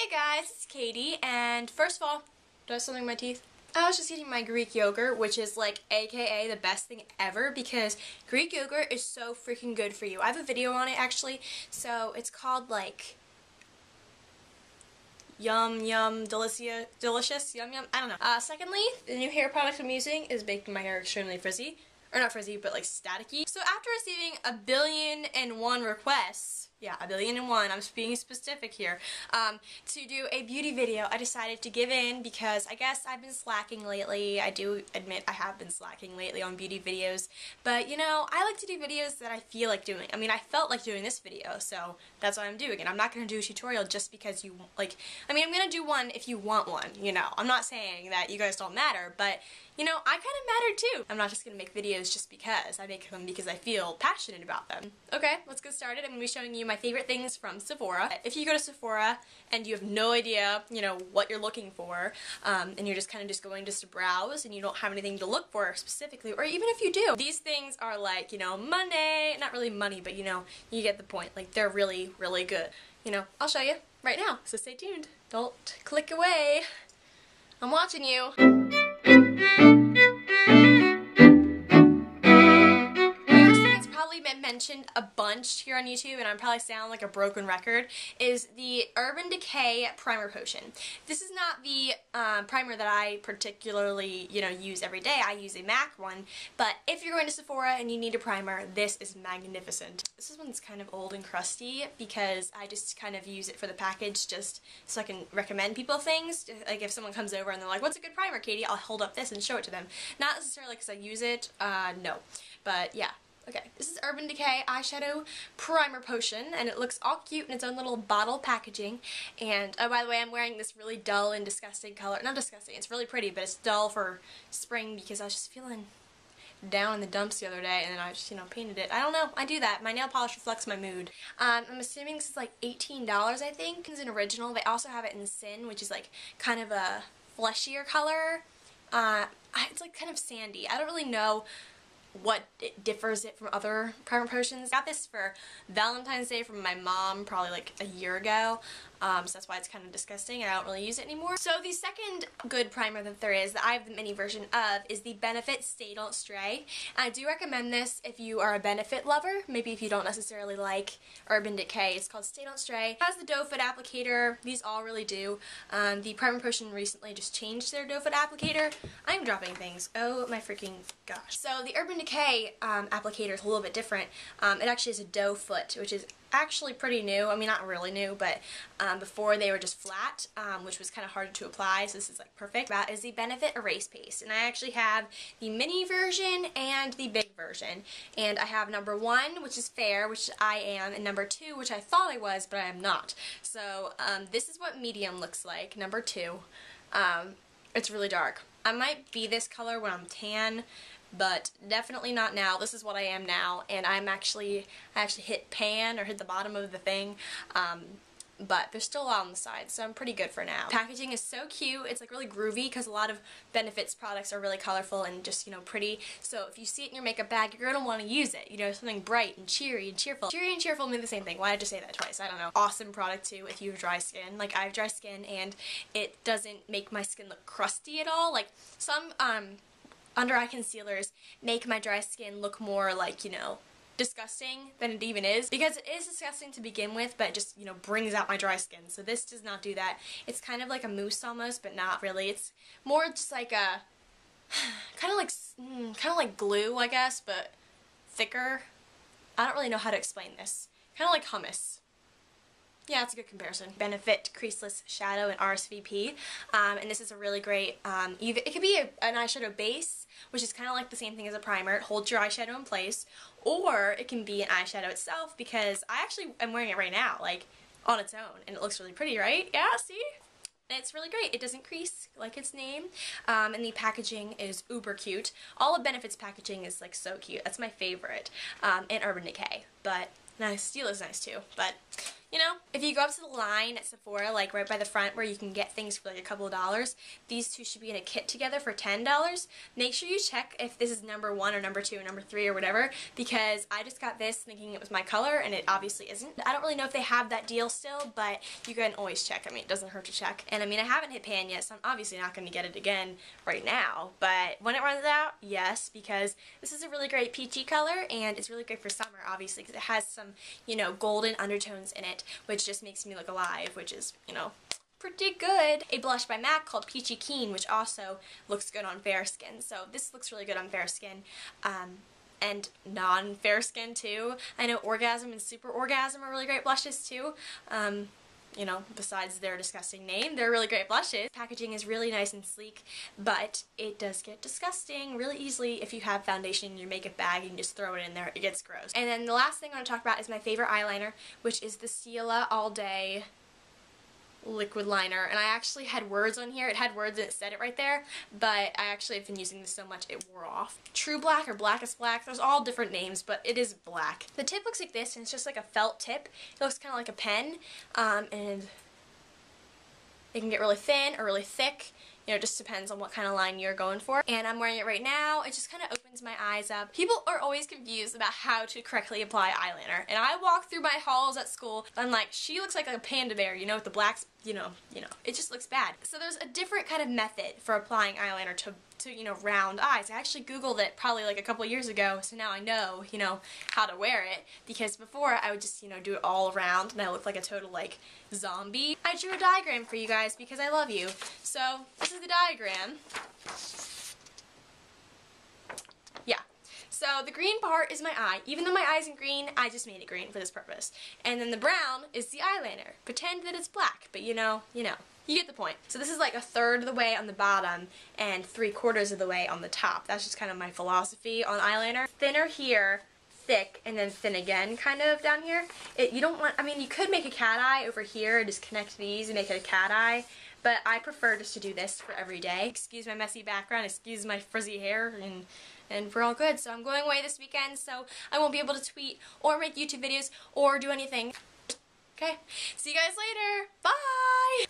Hey guys, it's Katie, and first of all, do I have something in my teeth? I was just eating my Greek yogurt, which is like AKA the best thing ever because Greek yogurt is so freaking good for you. I have a video on it actually, so it's called like Yum Yum Delicious Yum Yum, I don't know. Secondly, the new hair product I'm using is making my hair extremely frizzy. Or not frizzy, but like staticky. So after receiving 1,000,001 requests, yeah, 1,000,001, I'm being specific here, to do a beauty video, I decided to give in because I guess I've been slacking lately. I do admit I have been slacking lately on beauty videos, but you know, I like to do videos that I feel like doing. I mean, I felt like doing this video, so that's what I'm doing, and I'm not going to do a tutorial just because you, like, I mean, I'm going to do one if you want one, you know. I'm not saying that you guys don't matter, but, you know, I kind of matter too. I'm not just going to make videos just because. I make them because I feel passionate about them. Okay, let's get started. I'm going to be showing you my favorite things from Sephora. If you go to Sephora and you have no idea, you know, what you're looking for, and you're just kind of just going just to browse and you don't have anything to look for specifically, or even if you do, these things are like, you know, money, not really money, but you know, you get the point. Like, they're really, really good. You know, I'll show you right now, so stay tuned. Don't click away. I'm watching you. Been mentioned a bunch here on YouTube, and I probably sound like a broken record, is the Urban Decay Primer Potion. This is not the primer that I particularly, you know, use every day. I use a MAC one, but if you're going to Sephora and you need a primer, this is magnificent. This one's kind of old and crusty because I just kind of use it for the package just so I can recommend people things. Like if someone comes over and they're like, what's a good primer, Katie? I'll hold up this and show it to them. Not necessarily because I use it, no. But yeah. Okay, this is Urban Decay Eyeshadow Primer Potion, and it looks all cute in its own little bottle packaging. And, oh, by the way, I'm wearing this really dull and disgusting color. Not disgusting, it's really pretty, but it's dull for spring because I was just feeling down in the dumps the other day, and then I just, you know, painted it. I don't know, I do that. My nail polish reflects my mood. I'm assuming this is like $18, I think. It's an original. They also have it in Sin, which is like kind of a fleshier color. It's like kind of sandy. I don't really know what it differs it from other primer potions. I got this for Valentine's Day from my mom probably like a year ago, so that's why it's kind of disgusting and I don't really use it anymore. So the second good primer that there is, that I have the mini version of, is the Benefit Stay Don't Stray. I do recommend this if you are a Benefit lover, maybe if you don't necessarily like Urban Decay. It's called Stay Don't Stray. It has the doe foot applicator. These all really do. The primer potion recently just changed their doe foot applicator. I'm dropping things. Oh my freaking gosh. So the Urban Decay applicator is a little bit different. It actually is a doe foot, which is actually pretty new. I mean, not really new, but before they were just flat, which was kind of hard to apply, so this is like perfect. That is the Benefit Erase Paste, and I actually have the mini version and the big version. And I have number 1, which is fair, which I am, and number 2, which I thought I was, but I am not. So this is what medium looks like, number 2. It's really dark. I might be this color when I'm tan, but definitely not now. This is what I am now, and I actually hit pan, or hit the bottom of the thing, but there's still a lot on the side, so I'm pretty good for now. Packaging is so cute. It's like really groovy because a lot of Benefits products are really colorful and just, you know, pretty. So if you see it in your makeup bag, you're gonna want to use it. You know, something bright and cheery and cheerful. Cheery and cheerful mean the same thing. Why did I just say that twice? I don't know. Awesome product too if you have dry skin. Like, I have dry skin and it doesn't make my skin look crusty at all. Like some under eye concealers make my dry skin look more like, you know, disgusting than it even is, because it is disgusting to begin with, but it just, you know, brings out my dry skin. So this does not do that. It's kind of like a mousse almost, but not really. It's more just like a kind of like glue, I guess, but thicker. I don't really know how to explain this. Kind of like hummus. Yeah, it's a good comparison. Benefit Creaseless Shadow in RSVP, and this is a really great, it could be an eyeshadow base, which is kind of like the same thing as a primer. It holds your eyeshadow in place, or it can be an eyeshadow itself, because I actually am wearing it right now, like, on its own, and it looks really pretty, right? Yeah, see? It's really great. It doesn't crease like its name, and the packaging is uber cute. All of Benefit's packaging is like so cute. That's my favorite, and Urban Decay, but now Steel is nice too, but you know? If you go up to the line at Sephora, like right by the front where you can get things for like a couple of dollars, these two should be in a kit together for $10. Make sure you check if this is number 1 or number 2 or number 3 or whatever, because I just got this thinking it was my color and it obviously isn't. I don't really know if they have that deal still, but you can always check. I mean, it doesn't hurt to check. And I mean, I haven't hit pan yet, so I'm obviously not going to get it again right now, but when it runs out, yes, because this is a really great peachy color and it's really great for summer, obviously, because it has some, you know, golden undertones in it, which just makes me look alive, which is, you know, pretty good. A blush by MAC called Peachy Keen, which also looks good on fair skin. So this looks really good on fair skin. And non-fair skin too. I know Orgasm and Super Orgasm are really great blushes too. You know, besides their disgusting name, they're really great blushes. Packaging is really nice and sleek, but it does get disgusting really easily if you have foundation in your makeup bag and you just throw it in there. It gets gross. And then the last thing I want to talk about is my favorite eyeliner, which is the Stila All Day liquid liner, and I actually had words on here. It had words and it said it right there, but I actually have been using this so much it wore off. True Black or Blackest Black, there's all different names, but it is black. The tip looks like this, and it's just like a felt tip. It looks kind of like a pen, and it can get really thin or really thick. You know, it just depends on what kind of line you're going for. And I'm wearing it right now. It just kind of opens my eyes up. People are always confused about how to correctly apply eyeliner. And I walk through my halls at school, I'm like, she looks like a panda bear, you know, with the blacks, you know, it just looks bad. So there's a different kind of method for applying eyeliner to you know, round eyes. I actually Googled it probably like a couple years ago, so now I know, you know, how to wear it, because before I would just, you know, do it all around and I looked like a total, like, zombie. I drew a diagram for you guys because I love you. So, this is the diagram. Yeah. So, the green part is my eye. Even though my eye isn't green, I just made it green for this purpose. And then the brown is the eyeliner. Pretend that it's black, but you know. You get the point. So this is like 1/3 of the way on the bottom and 3/4 of the way on the top. That's just kind of my philosophy on eyeliner. Thinner here, thick, and then thin again kind of down here. You don't want, I mean, you could make a cat eye over here and just connect these and make it a cat eye, but I prefer just to do this for every day. Excuse my messy background, excuse my frizzy hair, and we're all good. So I'm going away this weekend, so I won't be able to tweet or make YouTube videos or do anything. Okay, see you guys later. Bye!